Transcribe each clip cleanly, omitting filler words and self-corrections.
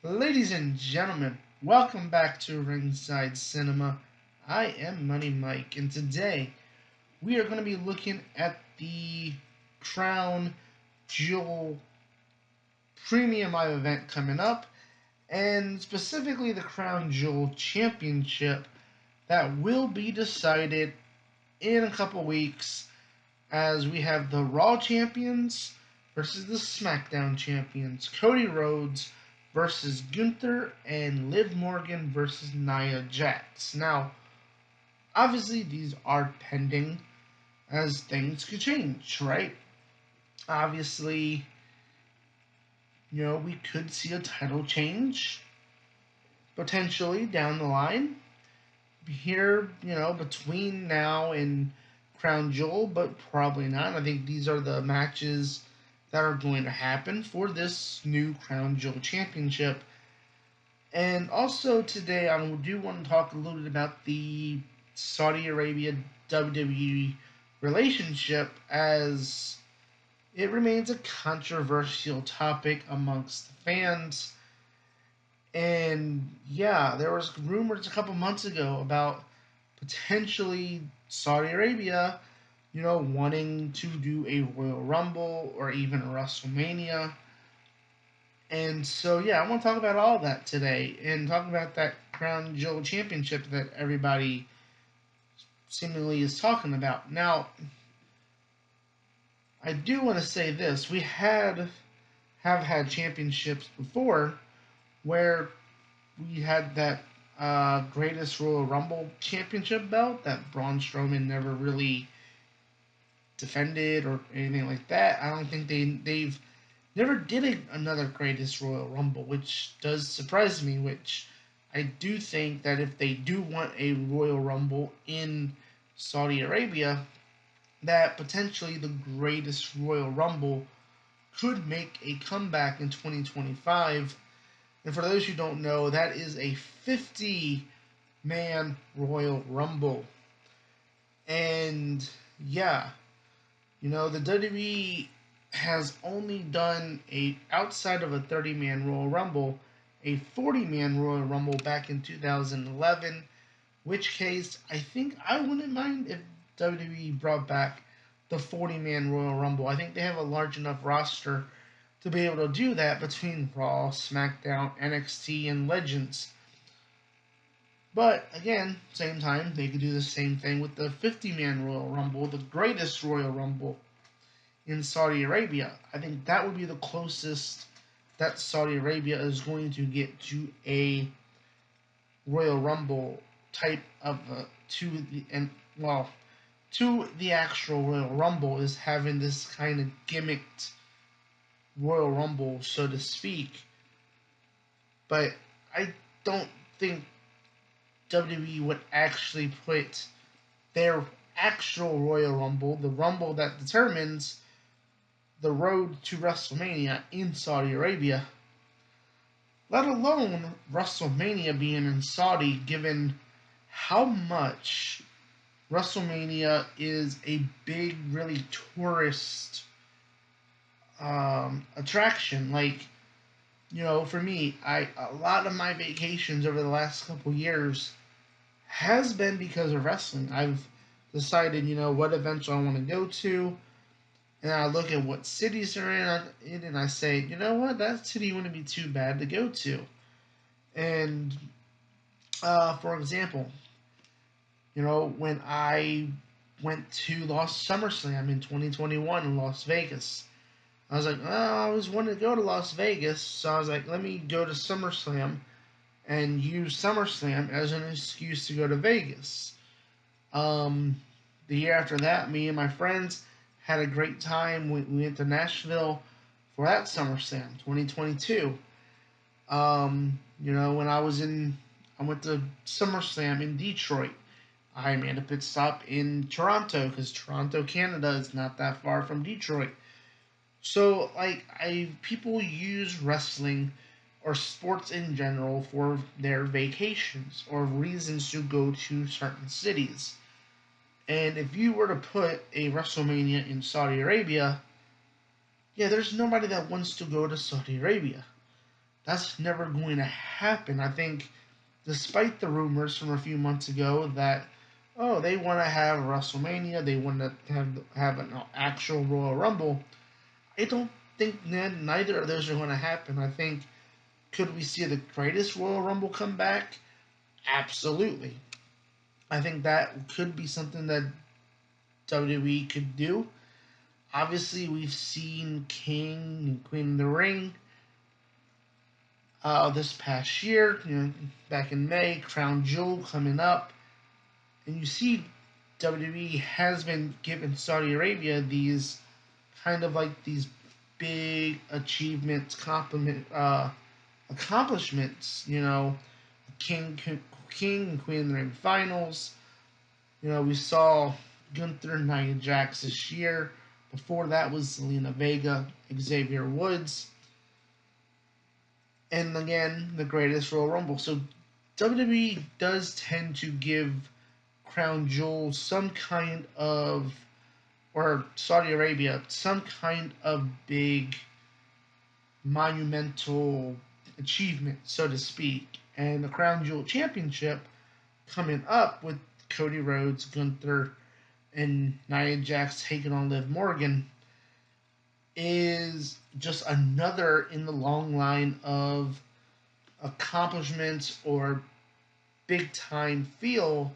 Ladies and gentlemen, welcome back to Ringside Cinema. I am Money Mike, and today we are going to be looking at the Crown Jewel Premium Live event coming up, and specifically the Crown Jewel Championship that will be decided in a couple weeks as we have the Raw Champions versus the SmackDown Champions, Cody Rhodes versus Gunther, and Liv Morgan versus Nia Jax. Now, obviously, these are pending as things could change, right? Obviously, we could see a title change potentially down the line here, between now and Crown Jewel, but probably not. I think these are the matches that are going to happen for this new Crown Jewel Championship. And also today, I do want to talk a little bit about the Saudi Arabia WWE relationship, as it remains a controversial topic amongst the fans. And yeah, there was rumors a couple months ago about potentially Saudi Arabia, wanting to do a Royal Rumble or even a WrestleMania. And so, yeah, I want to talk about all that today and talk about that Crown Jewel Championship that everybody seemingly is talking about. Now, I do want to say this: we have had championships before where we had that Greatest Royal Rumble Championship belt that Braun Strowman never really defended or anything like that. I don't think they've never did another Greatest Royal Rumble, which does surprise me. Which I do think that if they do want a Royal Rumble in Saudi Arabia, that potentially the Greatest Royal Rumble could make a comeback in 2025. And for those who don't know, that is a 50-man Royal Rumble. And yeah, the WWE has only done outside of a 30-man Royal Rumble, a 40-man Royal Rumble back in 2011. Which case, I think I wouldn't mind if WWE brought back the 40-man Royal Rumble. I think they have a large enough roster to be able to do that between Raw, SmackDown, NXT, and Legends. But again, same time, they could do the same thing with the 50-man Royal Rumble, the greatest Royal Rumble in Saudi Arabia. I think that would be the closest that Saudi Arabia is going to get to a Royal Rumble type of to the actual Royal Rumble, is having this kind of gimmicked Royal Rumble, so to speak. But I don't think WWE would actually put their actual Royal Rumble, the Rumble that determines the road to WrestleMania, in Saudi Arabia. Let alone WrestleMania being in Saudi, given how much WrestleMania is a big, really tourist attraction. Like, for me, a lot of my vacations over the last couple years has been because of wrestling. I've decided, what events I want to go to, and I look at what cities are in, and I say, you know what, that city wouldn't be too bad to go to. And for example, when I went to SummerSlam in 2021 in Las Vegas, I was like, oh, I always wanted to go to Las Vegas, so I was like, let me go to SummerSlam and use SummerSlam as an excuse to go to Vegas. The year after that, me and my friends had a great time. We went to Nashville for that SummerSlam 2022. When I went to SummerSlam in Detroit. I made a pit stop in Toronto because Toronto, Canada is not that far from Detroit. So, people use wrestling or sports in general for their vacations or reasons to go to certain cities. And if you were to put a WrestleMania in Saudi Arabia, yeah, there's nobody that wants to go to Saudi Arabia. That's never going to happen. I think, despite the rumors from a few months ago that, oh, they want to have WrestleMania, they want to have an actual Royal Rumble, I don't think neither of those are going to happen. I think, could we see the greatest Royal Rumble come back? Absolutely. I think that could be something that WWE could do. Obviously, we've seen King and Queen of the Ring this past year, back in May, Crown Jewel coming up, and you see WWE has been giving Saudi Arabia these kind of like these big achievements, accomplishments. King King and Queen of the Ring finals. We saw Gunther and Nia Jax this year. Before that was Zelina Vega, Xavier Woods, and again the greatest Royal Rumble. So WWE does tend to give Crown Jewel some kind of, or Saudi Arabia, some kind of big monumental achievement, so to speak. And the Crown Jewel Championship coming up with Cody Rhodes, Gunther, and Nia Jax taking on Liv Morgan is just another in the long line of accomplishments or big time feel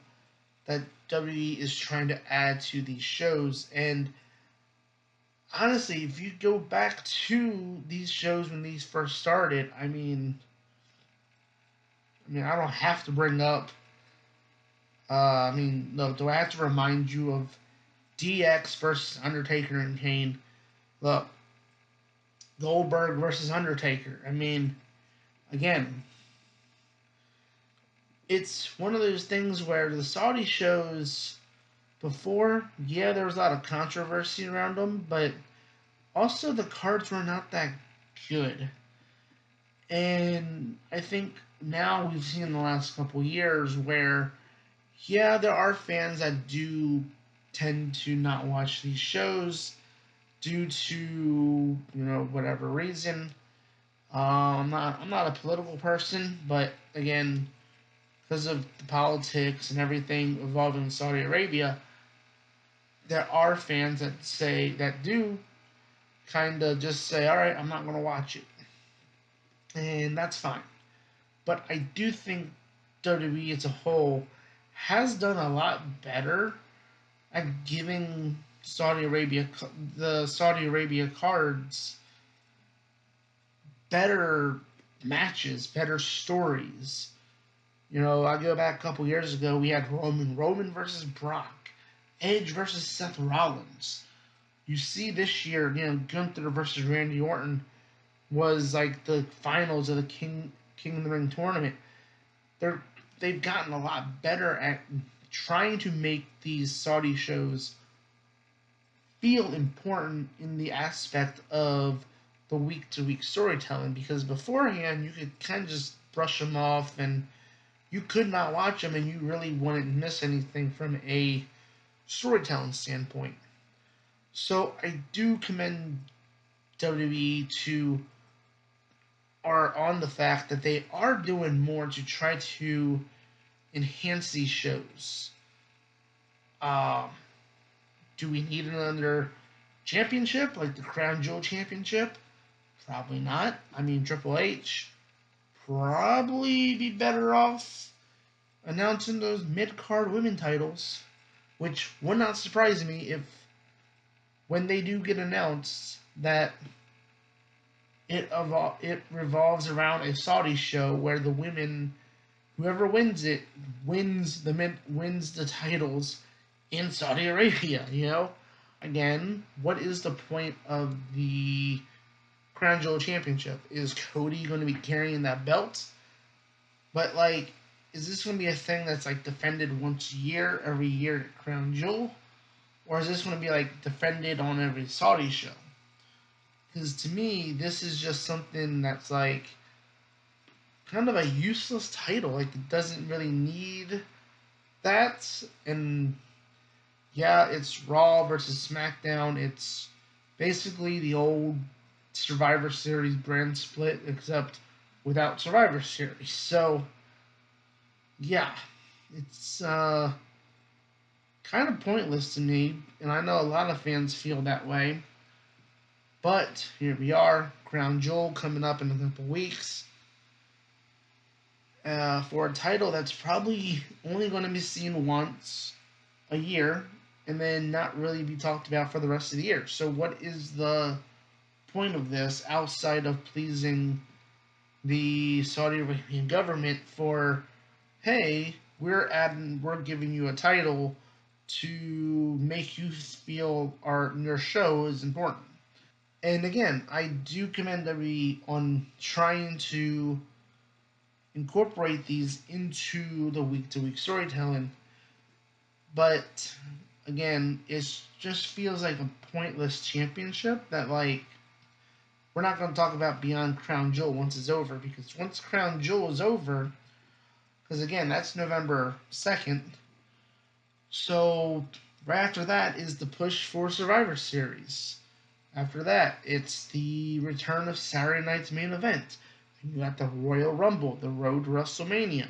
that WWE is trying to add to these shows. And honestly, if you go back to these shows when these first started, I don't have to bring up. No, do I have to remind you of DX versus Undertaker and Kane? Look, Goldberg versus Undertaker. Again, it's one of those things where the Saudi shows before, yeah, there was a lot of controversy around them, but also the cards were not that good. And I think now we've seen in the last couple years where, yeah, there are fans that do tend to not watch these shows due to whatever reason. I'm not a political person, but again, because of the politics and everything involving Saudi Arabia, there are fans that do kind of just say, all right, I'm not going to watch it, and that's fine. But I do think WWE as a whole has done a lot better at giving the Saudi Arabia cards better matches, better stories. I go back a couple years ago, we had Roman versus Brock, Edge versus Seth Rollins. You see this year, Gunther versus Randy Orton was like the finals of the King of the Ring tournament. They've gotten a lot better at trying to make these Saudi shows feel important in the aspect of the week to week storytelling, because beforehand you could kind of just brush them off and you could not watch them and you really wouldn't miss anything from a storytelling standpoint. So I do commend WWE on the fact that they are doing more to try to enhance these shows. Um, do we need another championship like the Crown Jewel Championship? Probably not. Triple H probably be better off announcing those mid-card women titles, which would not surprise me if, when they do get announced, that it revolves around a Saudi show where the women, whoever wins it, wins the titles in Saudi Arabia. Again, what is the point of the Crown Jewel Championship? Is Cody going to be carrying that belt? But is this going to be a thing that's defended once a year, every year at Crown Jewel? Or is this going to be defended on every Saudi show? Because to me, this is just something that's kind of a useless title. It doesn't really need that. And yeah, it's Raw versus SmackDown. It's basically the old Survivor Series brand split, except without Survivor Series. So, yeah, it's kind of pointless to me, and I know a lot of fans feel that way. But here we are, Crown Jewel coming up in a couple weeks for a title that's probably only going to be seen once a year and then not really be talked about for the rest of the year. So, what is the point of this outside of pleasing the Saudi Arabian government for, hey, we're giving you a title to make you feel your show is important. And again, I do commend WWE on trying to incorporate these into the week to week storytelling. But again, it just feels like a pointless championship that, like, we're not going to talk about beyond Crown Jewel once it's over, because once Crown Jewel is over, because again, that's November 2nd, so right after that is the push for Survivor Series. After that, it's the return of Saturday night's main event. You got the Royal Rumble, the road to WrestleMania.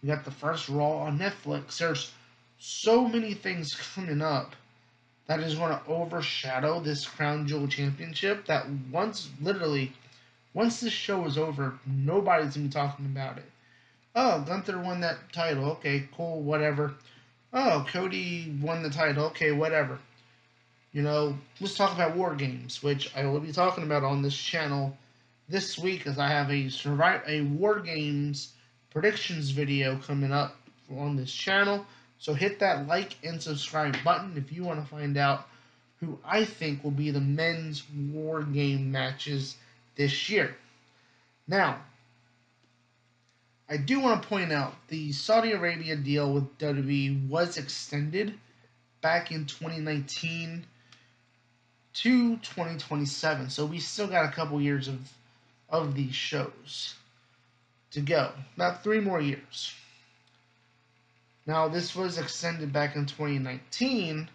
You got the first Raw on Netflix. There's so many things coming up that is going to overshadow this Crown Jewel Championship that once this show is over, nobody's going to be talking about it. Oh, Gunther won that title. Okay, cool, whatever. Oh, Cody won the title. Okay, whatever. Let's talk about War Games, which I will be talking about on this channel this week, as I have a War Games predictions video coming up on this channel. So hit that like and subscribe button if you want to find out who I think will be the men's War Game matches this year. Now, I do want to point out the Saudi Arabia deal with WWE was extended back in 2019 to 2027. So we still got a couple years of these shows to go. About 3 more years. Now, this was extended back in 2019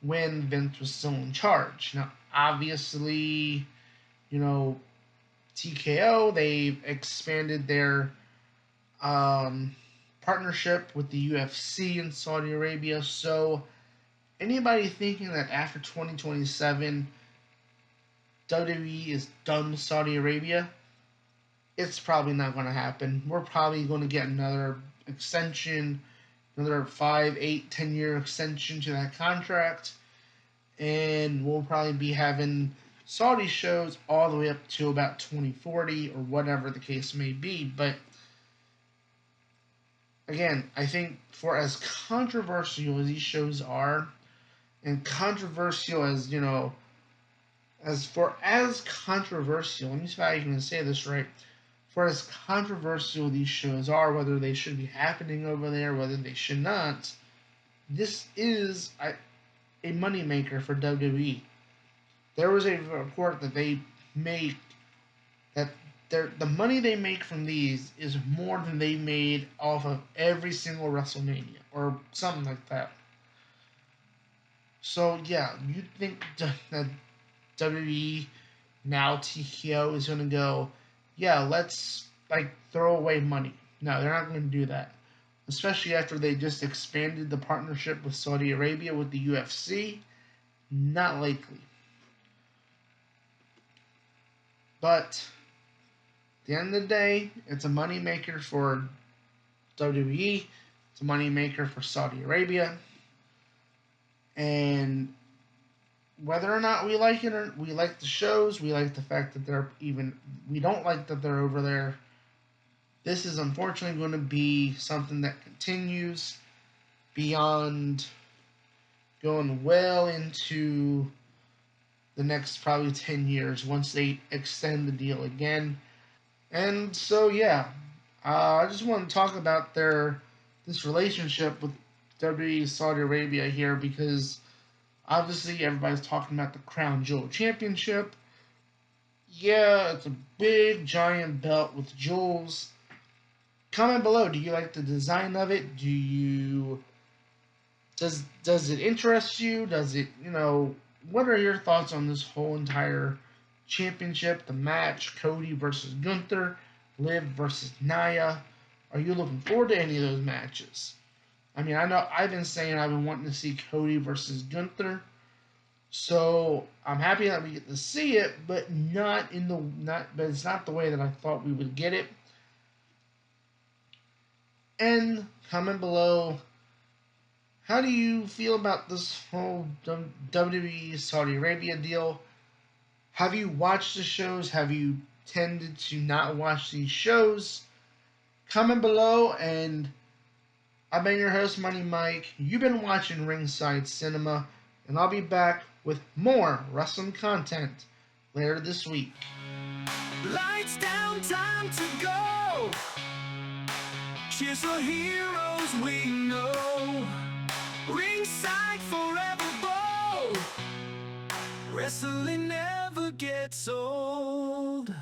when Vince was still in charge. Now, obviously, TKO, they've expanded their partnership with the UFC in Saudi Arabia. So, anybody thinking that after 2027 WWE is done with Saudi Arabia, it's probably not going to happen. We're probably going to get another extension, another 5, 8, 10-year extension to that contract, and we'll probably be having Saudi shows all the way up to about 2040 or whatever the case may be. But again, I think for as controversial as these shows are, and controversial as, as controversial, let me see if I can say this right. For as controversial these shows are, whether they should be happening over there, whether they should not, this is a moneymaker for WWE. There was a report that they make that the money they make from these is more than they made off of every single WrestleMania or something like that. So yeah, you think that WWE, now TKO, is going to go, yeah, let's throw away money? No, they're not going to do that. Especially after they just expanded the partnership with Saudi Arabia with the UFC. Not likely. But at the end of the day, it's a moneymaker for WWE. It's a moneymaker for Saudi Arabia. And whether or not we like it, or we like the shows, we like the fact that we don't like that they're over there, this is unfortunately going to be something that continues beyond, going well into the next probably 10 years once they extend the deal again. And so, yeah, I just want to talk about this relationship with WWE Saudi Arabia here, because obviously everybody's talking about the Crown Jewel Championship. Yeah, it's a big giant belt with jewels. Comment below, do you like the design of it? Does it interest you? Does it, what are your thoughts on this whole entire championship, the match, Cody versus Gunther, Liv versus Nia. Are you looking forward to any of those matches? I mean, I know I've been saying I've been wanting to see Cody versus Gunther, so I'm happy that we get to see it, but but it's not the way that I thought we would get it. And comment below, how do you feel about this whole WWE Saudi Arabia deal? Have you watched the shows? Have you tended to not watch these shows? Comment below, and I've been your host, Money Mike. You've been watching Ringside Cinema, and I'll be back with more wrestling content later this week. Lights down, time to go. Cheers for heroes we know. Ringside forever bold. Wrestling never gets old.